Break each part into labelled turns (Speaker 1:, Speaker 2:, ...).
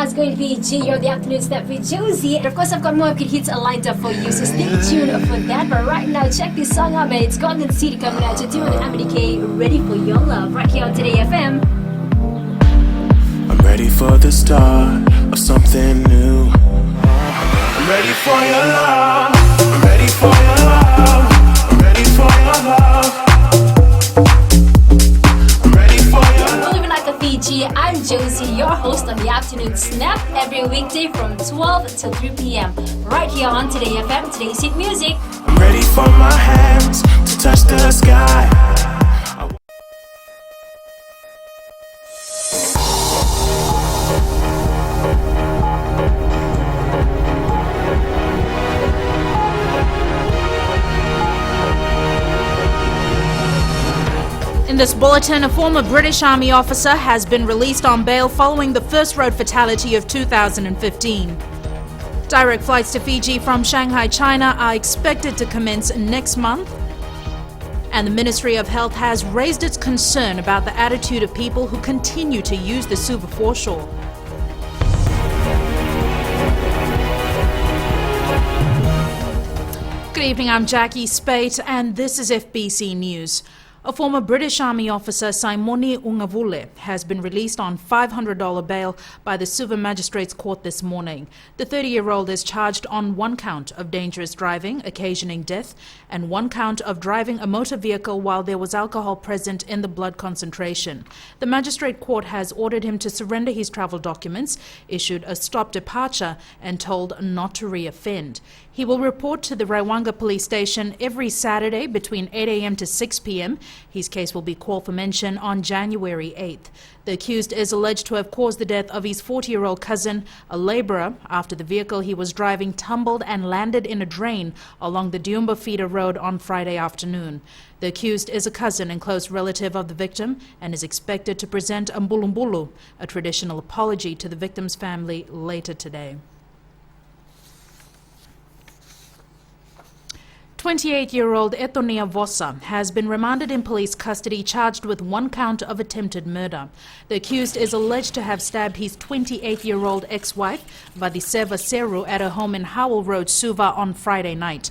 Speaker 1: now it's going to be G. You're the afternoon step with Josie. And of course, I've got more good hits lined up for you, so stay tuned for that. But right now, check this song out, man. It's Golden City coming out to 200 Ready for Your Love, right here on Today FM.
Speaker 2: I'm ready for the start of something new. I'm ready for your love. I'm ready for your love. I'm ready for your love.
Speaker 1: Fiji, I'm Josie, your host on the Afternoon Snap, every weekday from 12 till 3 p.m. right here on Today FM, Today's Hit Music.
Speaker 2: I'm ready for my hands to touch the sky.
Speaker 3: In this bulletin, a former British Army officer has been released on bail following the first road fatality of 2015. Direct flights to Fiji from Shanghai, China are expected to commence next month. And the Ministry of Health has raised its concern about the attitude of people who continue to use the Suva foreshore. Good evening, I'm Jackie Spate and this is FBC News. A former British Army officer, Simoni Ungavule, has been released on $500 bail by the Suva Magistrates Court this morning. The 30-year-old is charged on one count of dangerous driving, occasioning death, and one count of driving a motor vehicle while there was alcohol present in the blood concentration. The Magistrate Court has ordered him to surrender his travel documents, issued a stop departure, and told not to re-offend. He will report to the Raiwanga police station every Saturday between 8 a.m. to 6 p.m. His case will be called for mention on January 8th. The accused is alleged to have caused the death of his 40-year-old cousin, a labourer, after the vehicle he was driving tumbled and landed in a drain along the Diumba feeder road on Friday afternoon. The accused is a cousin and close relative of the victim and is expected to present a mbulumbulu, a traditional apology to the victim's family, later today. 28-year-old Etonia Vossa has been remanded in police custody charged with one count of attempted murder. The accused is alleged to have stabbed his 28-year-old ex-wife, Vadiseva Seru, at her home in Howell Road, Suva, on Friday night.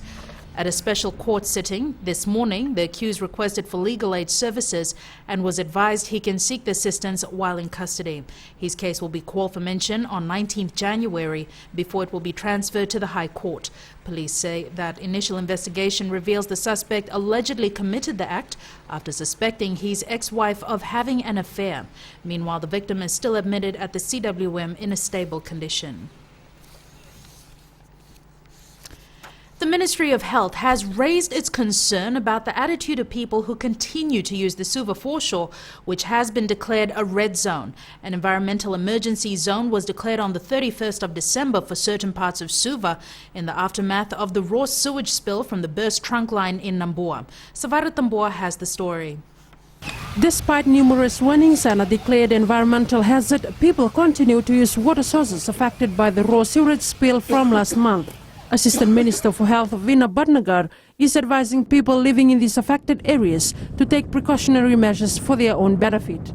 Speaker 3: At a special court sitting this morning, the accused requested for legal aid services and was advised he can seek the assistance while in custody. His case will be called for mention on 19th January before it will be transferred to the High Court. Police say that initial investigation reveals the suspect allegedly committed the act after suspecting his ex-wife of having an affair. Meanwhile, the victim is still admitted at the CWM in a stable condition. The Ministry of Health has raised its concern about the attitude of people who continue to use the Suva foreshore, which has been declared a red zone. An environmental emergency zone was declared on the 31st of December for certain parts of Suva in the aftermath of the raw sewage spill from the burst trunk line in Nambua. Savara Tambua has the story.
Speaker 4: Despite numerous warnings and a declared environmental hazard, people continue to use water sources affected by the raw sewage spill from last month. Assistant Minister for Health Veena Bhatnagar is advising people living in these affected areas to take precautionary measures for their own benefit.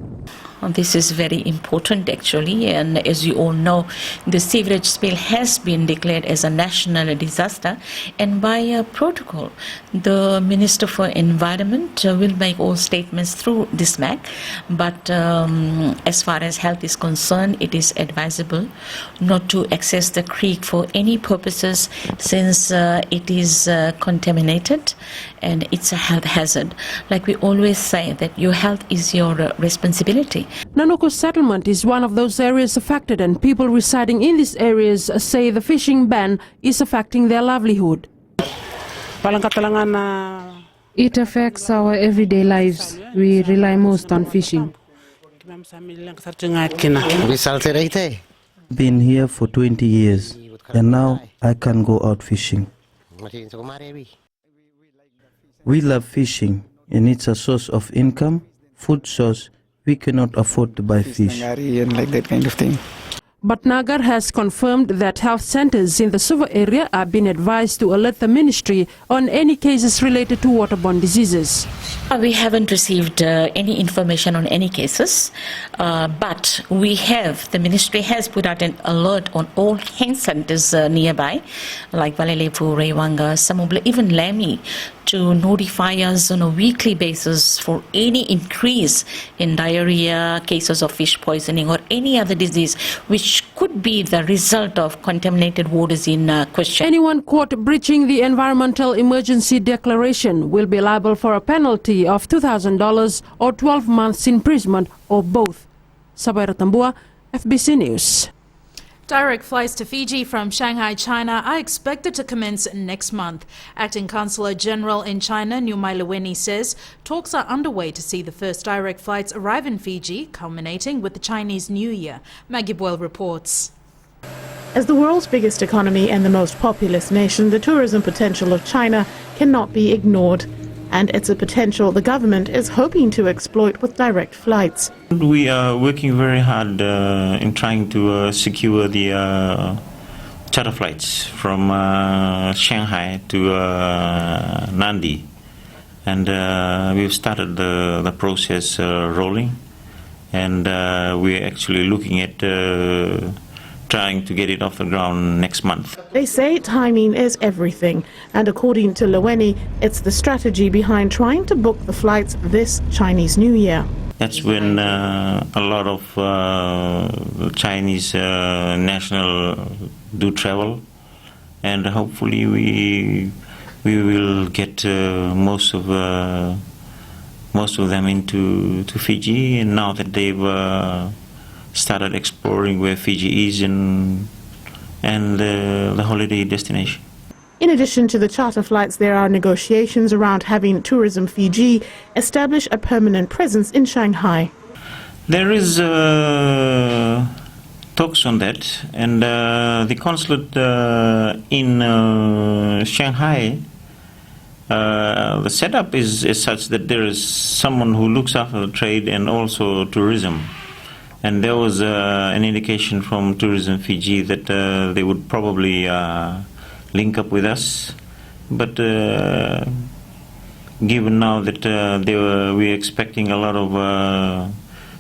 Speaker 5: This is very important actually, and as you all know, the sewerage spill has been declared as a national disaster, and by protocol the Minister for Environment will make all statements through this MAC, but as far as health is concerned, it is advisable not to access the creek for any purposes since it is contaminated and it's a health hazard. Like we always say, that your health is your responsibility.
Speaker 4: Nanuko settlement is one of those areas affected, and people residing in these areas say the fishing ban is affecting their livelihood.
Speaker 6: It affects our everyday lives. We rely most on fishing.
Speaker 7: Been here for 20 years and now I can go out fishing. We love fishing and it's a source of income, food source. We cannot afford to buy fish.
Speaker 8: And like that kind of thing.
Speaker 4: Bhatnagar has confirmed that health centers in the Suva area are being advised to alert the ministry on any cases related to waterborne diseases.
Speaker 5: We haven't received any information on any cases, but the ministry has put out an alert on all health centers nearby, like Valelevu, Rewanga, Samubla, even Lamy, to notify us on a weekly basis for any increase in diarrhea, cases of fish poisoning or any other disease which could be the result of contaminated waters in question.
Speaker 4: Anyone caught breaching the Environmental Emergency Declaration will be liable for a penalty of $2,000 or 12 months imprisonment or both. Sabaira Tambua, FBC News.
Speaker 3: Direct flights to Fiji from Shanghai, China are expected to commence next month. Acting Consular General in China, Nyumai Leweni, says talks are underway to see the first direct flights arrive in Fiji, culminating with the Chinese New Year. Maggie Boyle reports.
Speaker 8: As the world's biggest economy and the most populous nation, the tourism potential of China cannot be ignored. And it's a potential the government is hoping to exploit with direct flights.
Speaker 9: We are working very hard in trying to secure the charter flights from Shanghai to Nandi. And we've started the process rolling. And we're actually looking at trying to get it off the ground next month.
Speaker 8: They say timing is everything, and according to Leweni, it's the strategy behind trying to book the flights this Chinese New Year.
Speaker 9: That's when a lot of Chinese national do travel, and hopefully we will get most of them into Fiji. And now that they've started exploring where Fiji is and the holiday destination.
Speaker 8: In addition to the charter flights, there are negotiations around having Tourism Fiji establish a permanent presence in Shanghai.
Speaker 9: There is talks on that, and the consulate in Shanghai, the setup is such that there is someone who looks after the trade and also tourism. And there was an indication from Tourism Fiji that they would probably link up with us. But given now that we're expecting a lot of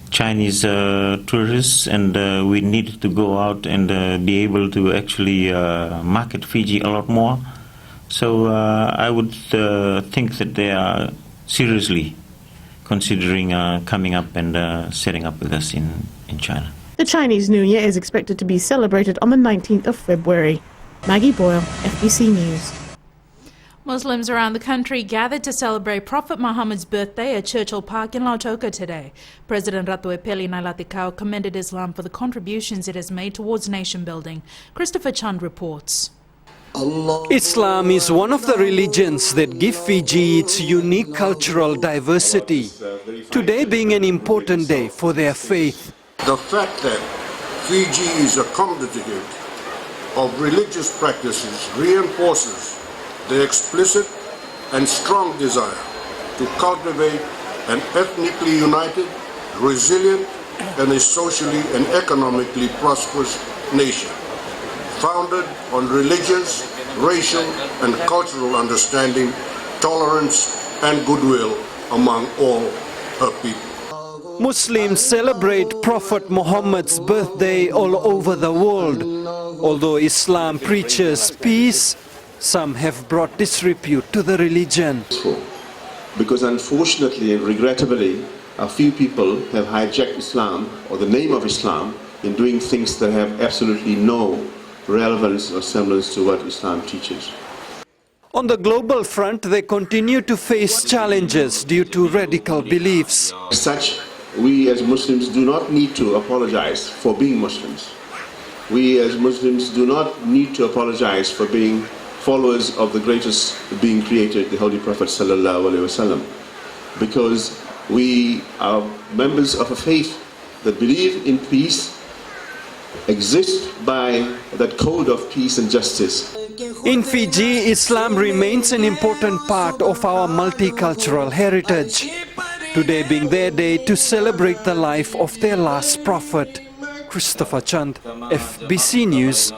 Speaker 9: Chinese tourists, and we need to go out and be able to actually market Fiji a lot more. So I would think that they are seriously considering coming up and setting up with us in China.
Speaker 8: The Chinese New Year is expected to be celebrated on the 19th of February. Maggie Boyle, FBC News.
Speaker 3: Muslims around the country gathered to celebrate Prophet Muhammad's birthday at Churchill Park in Lautoka today. President Ratu Epeli Nailatikau commended Islam for the contributions it has made towards nation building. Christopher Chand reports.
Speaker 10: Islam is one of the religions that give Fiji its unique cultural diversity. Today being an important day for their faith.
Speaker 11: The fact that Fiji is a congregate of religious practices reinforces the explicit and strong desire to cultivate an ethnically united, resilient, and a socially and economically prosperous nation, founded on religious, racial, and cultural understanding, tolerance, and goodwill among all her people.
Speaker 10: Muslims celebrate Prophet Muhammad's birthday all over the world. Although Islam preaches peace, some have brought disrepute to the religion.
Speaker 12: Because unfortunately and regrettably, a few people have hijacked Islam or the name of Islam in doing things that have absolutely no relevance or semblance to what Islam teaches.
Speaker 10: On the global front, they continue to face challenges due to radical beliefs.
Speaker 12: As such, we as Muslims do not need to apologize for being Muslims. We as Muslims do not need to apologize for being followers of the greatest being created, the Holy Prophet ﷺ, because we are members of a faith that believe in peace, exist by that code of peace and justice.
Speaker 10: In Fiji, Islam remains an important part of our multicultural heritage. Today being their day to celebrate the life of their last prophet. Christopher Chand, FBC News.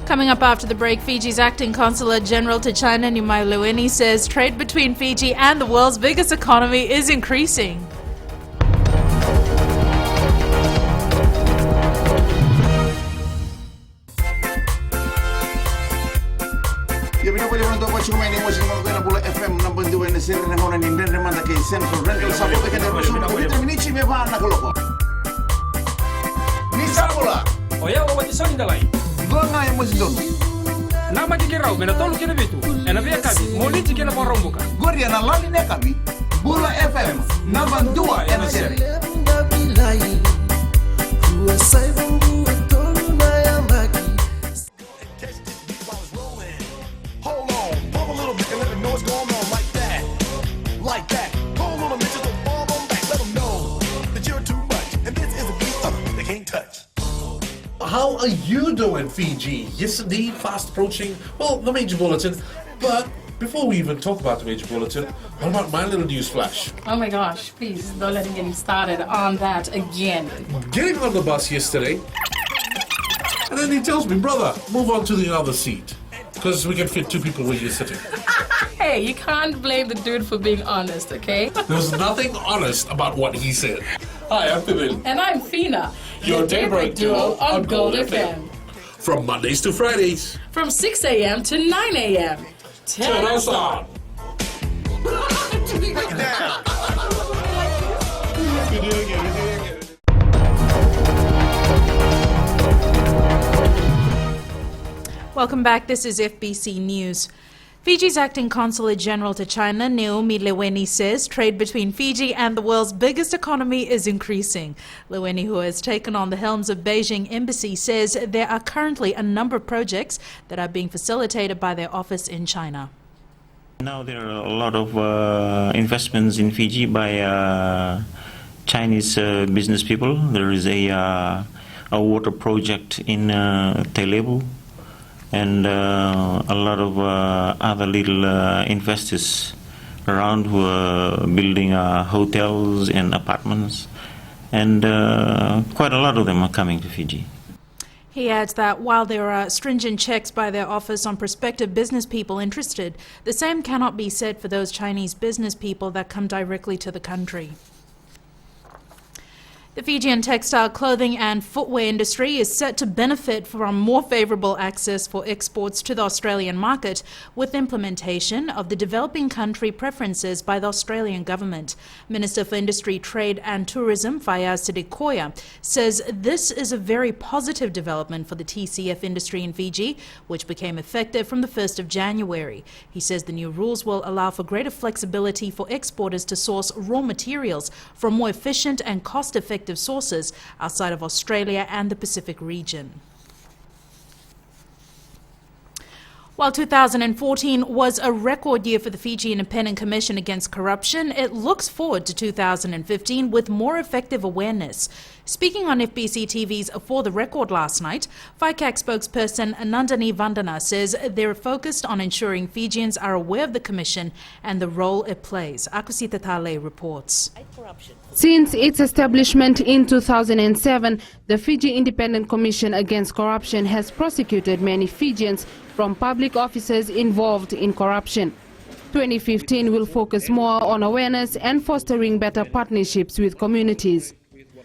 Speaker 3: Coming up after the break, Fiji's acting consulate general to China, Nimai Leweni, says trade between Fiji and the world's biggest economy is increasing.
Speaker 13: Vanga yang masih dong. Nama kira mena tolu kira betu. Ena via kabi. Moliti kira porombuka. Gori ana lali ne kabi. Bula FM. Naban dua ena seri.
Speaker 2: Hold on, pump a little bit and let them know what's going on like that. Like that. Hold on a minute, just don't fall on back. Let them know that you're too much. And this is a beat they can't touch.
Speaker 14: How are you doing, Fiji? Yes, indeed, fast approaching, well, the major bulletin. But before we even talk about the major bulletin, what about my little news flash?
Speaker 15: Oh my gosh, please don't let him get started on that again.
Speaker 14: Getting on the bus yesterday, and then he tells me, brother, move on to the other seat, because we can fit two people where you're sitting.
Speaker 15: Hey, you can't blame the dude for being honest, okay?
Speaker 14: There was nothing honest about what he said. Hi, I'm Pibil.
Speaker 15: And I'm Fina.
Speaker 14: Your daybreak duo on Gold FM. From Mondays to Fridays.
Speaker 15: From 6 a.m. to 9 a.m.
Speaker 14: Turn us on.
Speaker 3: Welcome back. This is FBC News. Fiji's acting consulate general to China, Naomi Leweni, says trade between Fiji and the world's biggest economy is increasing. Leweni, who has taken on the helms of Beijing Embassy, says there are currently a number of projects that are being facilitated by their office in China.
Speaker 9: Now there are a lot of investments in Fiji by Chinese business people. There is a water project in Tailebu. And a lot of other little investors around who are building hotels and apartments, and quite a lot of them are coming to Fiji.
Speaker 3: He adds that while there are stringent checks by their office on prospective business people interested, the same cannot be said for those Chinese business people that come directly to the country. The Fijian textile, clothing and footwear industry is set to benefit from more favourable access for exports to the Australian market with implementation of the developing country preferences by the Australian government. Minister for Industry, Trade and Tourism, Fayaz Sidikoya, says this is a very positive development for the TCF industry in Fiji, which became effective from the 1st of January. He says the new rules will allow for greater flexibility for exporters to source raw materials from more efficient and cost-effective sources outside of Australia and the Pacific region. While 2014 was a record year for the Fiji Independent Commission Against Corruption, it looks forward to 2015 with more effective awareness. Speaking on FBCTV's For the Record last night, FICAC spokesperson Nandini Vandana says they're focused on ensuring Fijians are aware of the Commission and the role it plays. Akusita Tale reports.
Speaker 6: Since its establishment in 2007, the Fiji Independent Commission Against Corruption has prosecuted many Fijians from public officers involved in corruption. 2015 will focus more on awareness and fostering better partnerships with communities.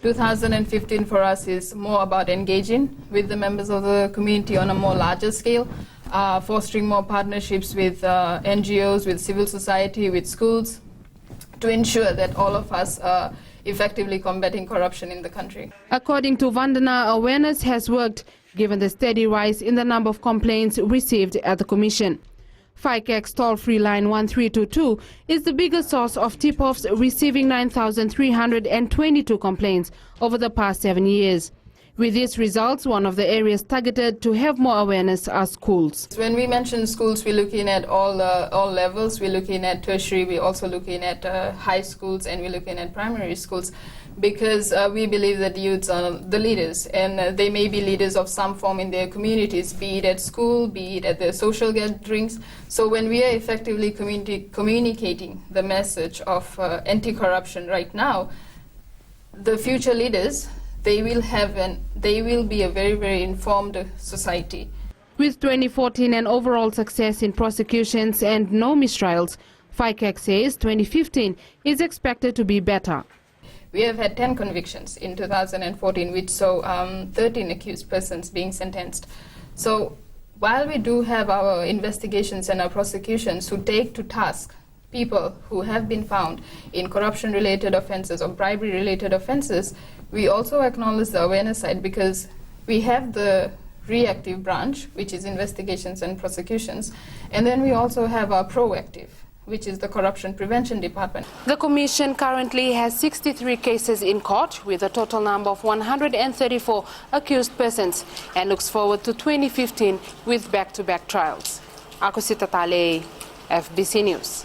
Speaker 15: 2015 for us is more about engaging with the members of the community on a more larger scale, fostering more partnerships with NGOs, with civil society, with schools, to ensure that all of us are effectively combating corruption in the country.
Speaker 6: According to Vandana, awareness has worked given the steady rise in the number of complaints received at the Commission. FICAC's toll-free line 1322 is the biggest source of tip-offs, receiving 9,322 complaints over the past 7 years. With these results, one of the areas targeted to have more awareness are schools.
Speaker 15: When we mention schools, we're looking at all levels. We're looking at tertiary, we're also looking at high schools, and we're looking at primary schools, because we believe that youths are the leaders, and they may be leaders of some form in their communities, be it at school, be it at their social gatherings. So when we are effectively communicating the message of anti-corruption right now, the future leaders, they will be a very, very informed society.
Speaker 6: With 2014 an overall success in prosecutions and no mistrials, FICAC says 2015 is expected to be better.
Speaker 15: We have had 10 convictions in 2014, which saw 13 accused persons being sentenced. So while we do have our investigations and our prosecutions who take to task people who have been found in corruption-related offenses or bribery-related offenses, we also acknowledge the awareness side, because we have the reactive branch, which is investigations and prosecutions, and then we also have our proactive, which is the corruption prevention department.
Speaker 6: The Commission currently has 63 cases in court with a total number of 134 accused persons and looks forward to 2015 with back-to-back trials. Akusita Tale, FBC News.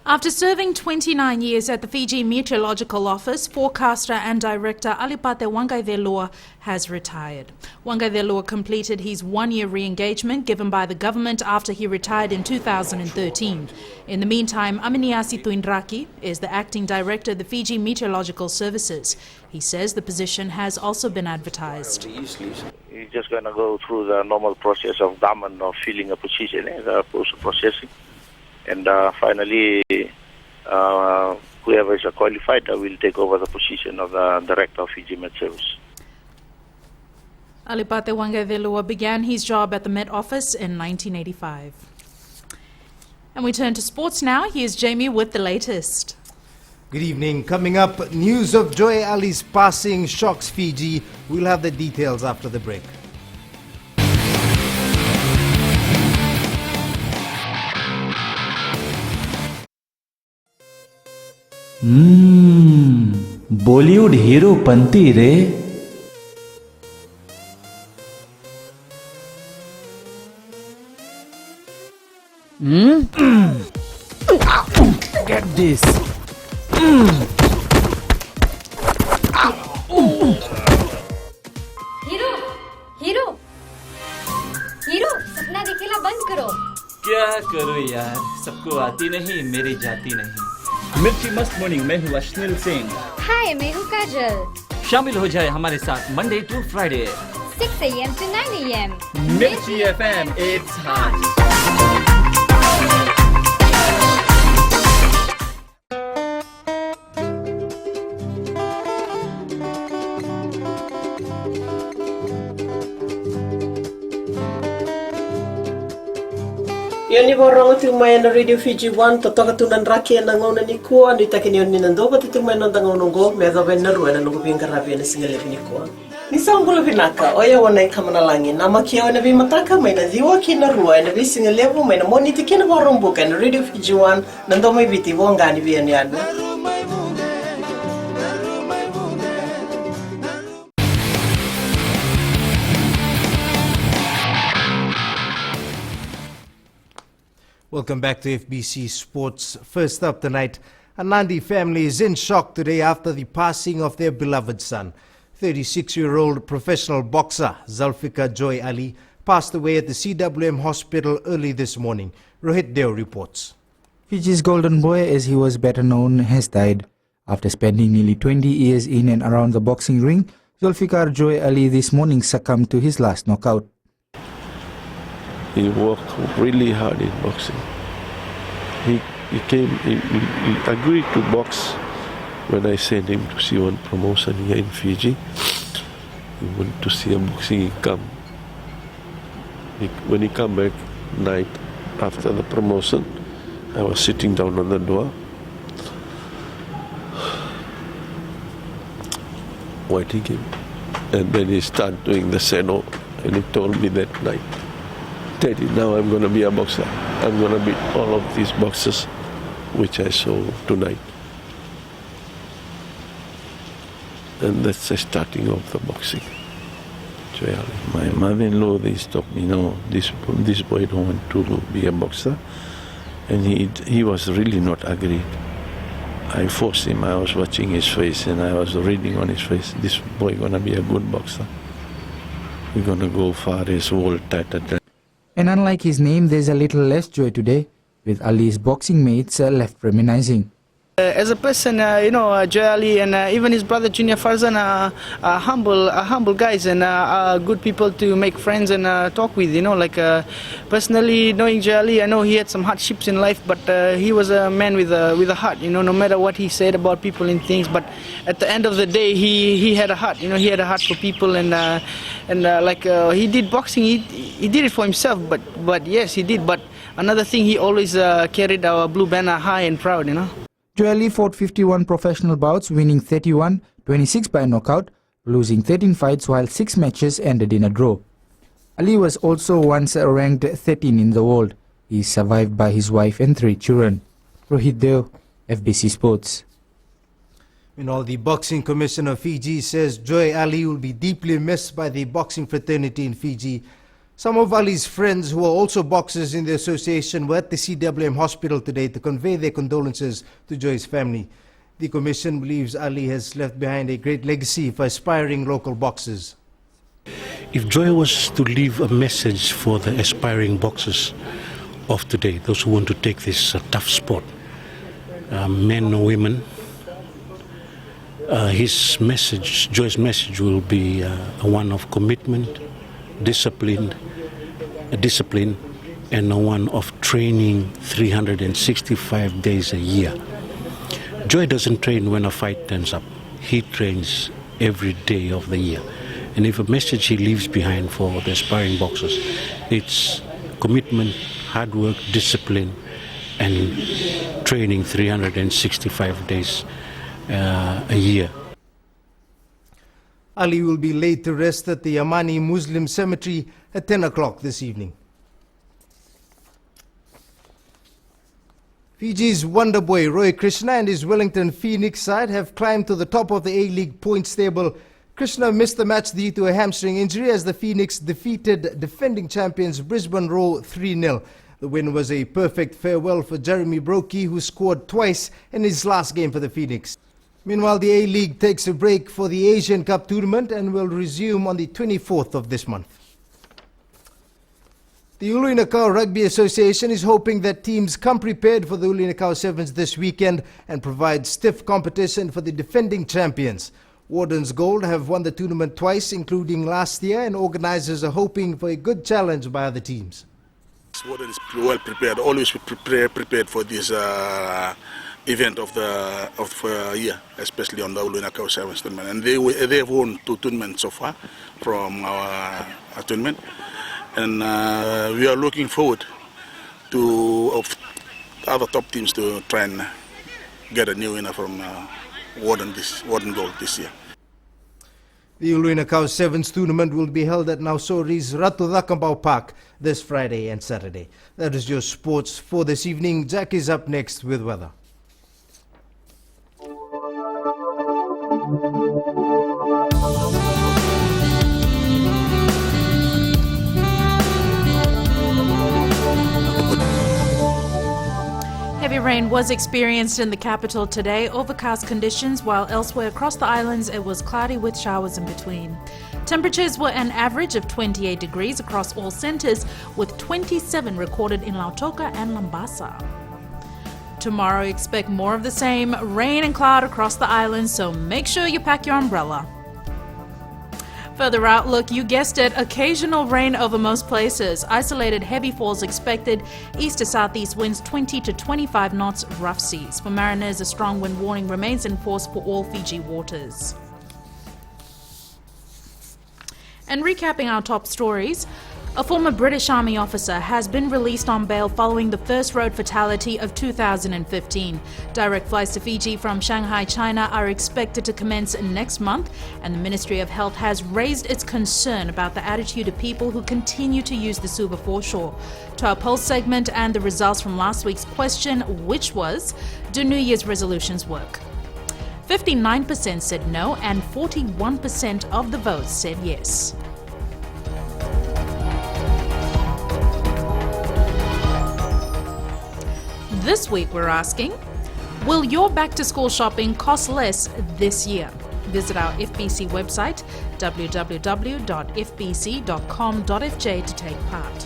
Speaker 3: After serving 29 years at the Fiji Meteorological Office, forecaster and director Alipate Wangaivelua has retired. Wangaivelua completed his one-year re-engagement given by the government after he retired in 2013. In the meantime, Aminiasi Tuindraki is the acting director of the Fiji Meteorological Services. He says the position has also been advertised.
Speaker 16: You're just going to go through the normal process of government of filling a position, the post-processing. And finally, whoever is qualified will take over the position of the Director of Fiji Met Service.
Speaker 3: Alipate Wangaivelua began his job at the Met Office in 1985. And we turn to sports now. Here's Jamie with the latest.
Speaker 17: Good evening. Coming up, news of Joy Ali's passing shocks Fiji. We'll have the details after the break.
Speaker 7: Bollywood Heropanti रे Get this.
Speaker 1: Hero सपना दिखेला बंद करो।
Speaker 18: क्या करो यार, सबको आती नहीं, मेरी जाती नहीं। मिर्ची मस्त मॉर्निंग में हूँ अश्निल सिंह।
Speaker 1: हाय, मैं हूँ काजल।
Speaker 18: शामिल हो जाए हमारे साथ Monday to Friday
Speaker 1: 6 AM to 9 AM
Speaker 18: मिर्ची FM, it's hot.
Speaker 19: Yoni borong tu mai na radio Fiji 1 to toka tunan raki na ngona ni ko ni takini yoni nando tu mai na ngono go me da ben na ruwa na ngo bin karabi na singale ni ko ni sangulo binaka oya wana kamana langi na makia na bi mataka mai na diwa ki na ruwa na bi singale bo mai na moni tikina borong bo kan radio Fiji 1 nando mai biti bonga ni bi ni adu.
Speaker 17: Welcome back to FBC Sports. First up tonight, a Nandi family is in shock today after the passing of their beloved son. 36-year-old professional boxer Zulfikar Joy Ali passed away at the CWM hospital early this morning. Rohit Deo reports.
Speaker 20: Fiji's golden boy, as he was better known, has died. After spending nearly 20 years in and around the boxing ring, Zulfikar Joy Ali this morning succumbed to his last knockout.
Speaker 21: He worked really hard in boxing. He agreed to box when I sent him to see one promotion here in Fiji. He went to see a boxing, he come. When he come back night after the promotion, I was sitting down on the door, waiting him. And then he started doing the seno, and he told me that night, Daddy, now I'm going to be a boxer. I'm going to beat all of these boxers, which I saw tonight. And that's the starting of the boxing. My mother-in-law, they stopped me. No, this boy don't want to be a boxer. And he was really not agreed. I forced him. I was watching his face and I was reading on his face, this boy going to be a good boxer. We're going to go far as world title.
Speaker 20: And unlike his name, there's a little less joy today, with Ali's boxing mates left reminiscing.
Speaker 5: As a person, Joy Ali and even his brother Junior Farzan are humble guys and are good people to make friends and talk with. Personally, knowing Joy Ali, I know he had some hardships in life, but he was a man with a heart. No matter what he said about people and things, but at the end of the day, he had a heart. He had a heart for people and he did boxing. He did it for himself, but yes, he did. But another thing, he always carried our blue banner high and proud.
Speaker 20: Joy Ali fought 51 professional bouts, winning 31, 26 by knockout, losing 13 fights while 6 matches ended in a draw. Ali was also once ranked 13 in the world. He is survived by his wife and 3 children. Rohit Deo, FBC Sports.
Speaker 17: Meanwhile, the Boxing Commission of Fiji says Joy Ali will be deeply missed by the boxing fraternity in Fiji. Some of Ali's friends, who are also boxers in the association, were at the CWM hospital today to convey their condolences to Joy's family. The commission believes Ali has left behind a great legacy for aspiring local boxers.
Speaker 22: If Joy was to leave a message for the aspiring boxers of today, those who want to take this tough sport, men or women, Joy's message will be one of commitment, discipline, and one of training 365 days a year. Joy doesn't train when a fight turns up. He trains every day of the year. And if a message he leaves behind for the aspiring boxers, it's commitment, hard work, discipline, and training 365 days a year.
Speaker 17: Ali will be laid to rest at the Yamani Muslim Cemetery at 10 o'clock this evening. Fiji's wonder boy Roy Krishna and his Wellington Phoenix side have climbed to the top of the A-League points table. Krishna missed the match due to a hamstring injury as the Phoenix defeated defending champions Brisbane Roar 3-0. The win was a perfect farewell for Jeremy Brokey, who scored twice in his last game for the Phoenix. Meanwhile, the A-League takes a break for the Asian Cup tournament and will resume on the 24th of this month. The Ulu Nakau Rugby Association is hoping that teams come prepared for the Ulu Nakau Sevens this weekend and provide stiff competition for the defending champions. Wardens Gold have won the tournament twice, including last year, and organisers are hoping for a good challenge by other teams.
Speaker 23: Wardens well prepared, always prepared for this event of the year, especially on the Ulu Nakau Sevens tournament. And they have won 2 tournaments so far from our tournament. And we are looking forward to other top teams to try and get a new winner from Warden Gold this year.
Speaker 17: The Ulu Nakau Sevens tournament will be held at Nausori's Ratu Thakambau Park this Friday and Saturday. That is your sports for this evening. Jack is up next with weather.
Speaker 3: Heavy rain was experienced in the capital today, overcast conditions, while elsewhere across the islands it was cloudy with showers in between. Temperatures were an average of 28 degrees across all centres, with 27 recorded in Lautoka and Lambasa. Tomorrow expect more of the same, rain and cloud across the islands, so make sure you pack your umbrella. Further outlook, you guessed it, occasional rain over most places. Isolated heavy falls expected. East to southeast winds 20 to 25 knots, rough seas. For mariners, a strong wind warning remains in force for all Fiji waters. And recapping our top stories, a former British Army officer has been released on bail following the first road fatality of 2015. Direct flights to Fiji from Shanghai, China are expected to commence next month, and the Ministry of Health has raised its concern about the attitude of people who continue to use the Suva foreshore. To our Pulse segment and the results from last week's question, which was, do New Year's resolutions work? 59% said no, and 41% of the votes said yes. This week we're asking, will your back-to-school shopping cost less this year? Visit our FBC website, www.fbc.com.fj to take part.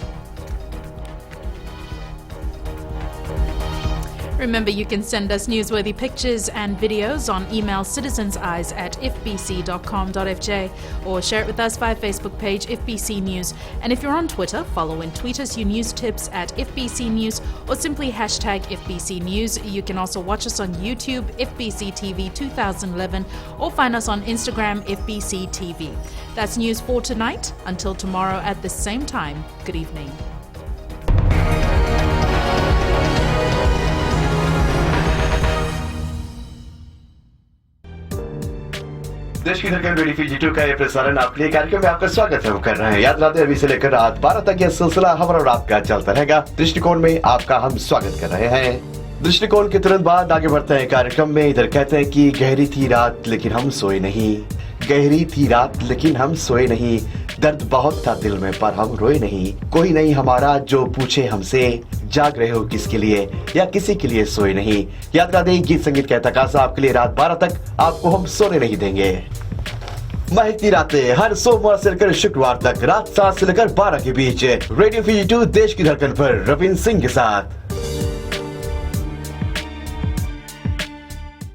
Speaker 3: Remember, you can send us newsworthy pictures and videos on email citizenseyes@fbc.com.fj or share it with us via Facebook page FBC News. And if you're on Twitter, follow and tweet us your news tips at FBC News or simply hashtag FBC News. You can also watch us on YouTube, FBCTV 2011, or find us on Instagram, FBCTV. That's news for tonight. Until tomorrow at the same time, good evening.
Speaker 4: देश की धड़कन radio Fiji 2 का ये प्रसारण आपके लिए कार्यक्रम में आपका स्वागत हम कर रहे हैं। याद रखते हैं अभी से लेकर रात 12 तक यह सिलसिला हमारा और आपका चलता रहेगा। दृष्टिकोण में आपका हम स्वागत कर रहे हैं। दृष्टिकोण के तुरंत बाद आगे बढ़ते हैं कार्यक्रम में। इधर कहते हैं कि गहरी थी रात लेकिन हम सोए नहीं, गहरी थी रात लेकिन हम सोए नहीं, दर्द बहुत था दिल में पर हम रोए नहीं, कोई नहीं हमारा जो पूछे हमसे, जाग रहे हो किसके लिए या किसी के लिए सोए नहीं। याद रखते हैं गीत संगीत का तकाजा आपके लिए रात 12 तक आपको हम सोने नहीं देंगे। महकती रातें हर सोमवार से लेकर शुक्रवार तक रात 7 से लेकर 12 के बीच रेडियो फीजी 2 देश की धड़कन पर रविंद्र सिंह के साथ।